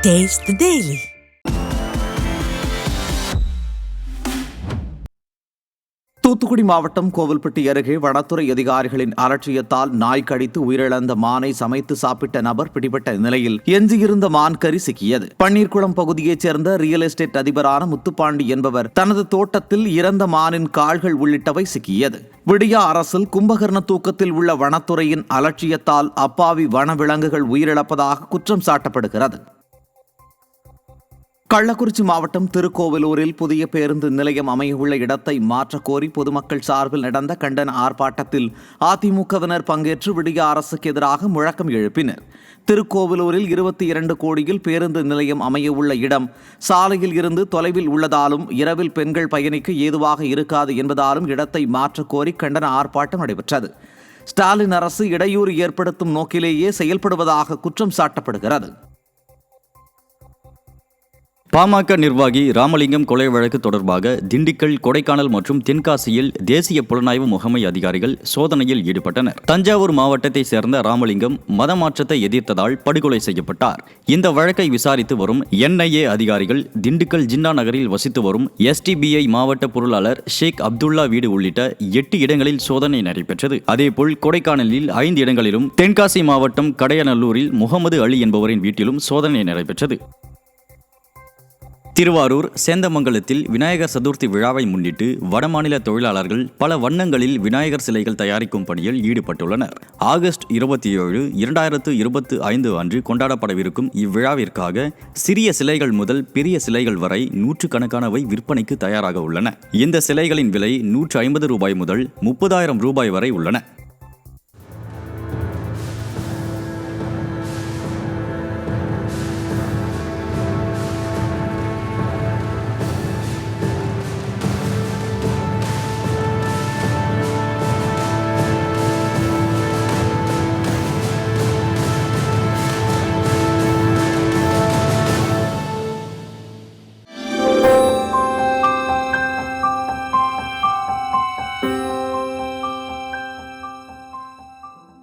Taste the Daily. Thoothukudi மாவட்டம் கோவில்பட்டி அருகே வனத்துறை அதிகாரிகளின் அலட்சியத்தால் நாய் கடித்து உயிரிழந்த மானை சமைத்து சாப்பிட்ட நபர் பிடிபட்ட நிலையில் எஞ்சியிருந்த மான் கறி சிக்கியது. பன்னீர்குளம் பகுதியைச் சேர்ந்த ரியல் எஸ்டேட் அதிபரான முத்துப்பாண்டி என்பவர் தனது தோட்டத்தில் இறந்த மானின் கால்கள் உள்ளிட்டவை சிக்கியது. விடியா அரசில் கும்பகர்ண தூக்கத்தில் உள்ள வனத்துறையின் அலட்சியத்தால் அப்பாவி வனவிலங்குகள் உயிரிழப்பதாக குற்றம் சாட்டப்படுகிறது. கள்ளக்குறிச்சி மாவட்டம் திருக்கோவிலூரில் புதிய பேருந்து நிலையம் அமையவுள்ள இடத்தை மாற்றக் கோரி பொதுமக்கள் சார்பில் நடந்த கண்டன ஆர்ப்பாட்டத்தில் அதிமுகவினர் பங்கேற்று விடிய அரசுக்கு எதிராக முழக்கம் எழுப்பினர். திருக்கோவிலூரில் 22 கோடியில் பேருந்து நிலையம் அமையவுள்ள இடம் சாலையில் இருந்து தொலைவில் உள்ளதாலும் இரவில் பெண்கள் பயணிக்க ஏதுவாக இருக்காது என்பதாலும் இடத்தை மாற்றக் கோரி கண்டன ஆர்ப்பாட்டம் நடைபெற்றது. ஸ்டாலின் அரசு இடையூறு ஏற்படுத்தும் நோக்கிலேயே செயல்படுவதாக குற்றம் சாட்டப்படுகிறது. பாமக நிர்வாகி ராமலிங்கம் கொலை வழக்கு தொடர்பாக திண்டுக்கல், கொடைக்கானல் மற்றும் தென்காசியில் தேசிய புலனாய்வு முகமை அதிகாரிகள் சோதனையில் ஈடுபட்டனர். தஞ்சாவூர் மாவட்டத்தைச் சேர்ந்த ராமலிங்கம் மதமாற்றத்தை எதிர்த்ததால் படுகொலை செய்யப்பட்டார். இந்த வழக்கை விசாரித்து வரும் NIA அதிகாரிகள் திண்டுக்கல் ஜின்னா நகரில் வசித்து வரும் STBI மாவட்ட பொருளாளர் ஷேக் அப்துல்லா வீடு உள்ளிட்ட 8 இடங்களில் சோதனை நடைபெற்றது. அதேபோல் கொடைக்கானலில் 5 இடங்களிலும், தென்காசி மாவட்டம் கடையநல்லூரில் முகமது அலி என்பவரின் வீட்டிலும் சோதனை நடைபெற்றது. திருவாரூர் சேந்தமங்கலத்தில் விநாயகர் சதுர்த்தி விழாவை முன்னிட்டு வடமாநில தொழிலாளர்கள் பல வண்ணங்களில் விநாயகர் சிலைகள் தயாரிக்கும் பணியில் ஈடுபட்டுள்ளனர். ஆகஸ்ட் 27, 2025 அன்று கொண்டாடப்படவிருக்கும் இவ்விழாவிற்காக சிறிய சிலைகள் முதல் பெரிய சிலைகள் வரை நூற்றுக்கணக்கானவை விற்பனைக்கு தயாராக உள்ளன. இந்த சிலைகளின் விலை 150 ரூபாய் முதல் 30,000 ரூபாய் வரை உள்ளன.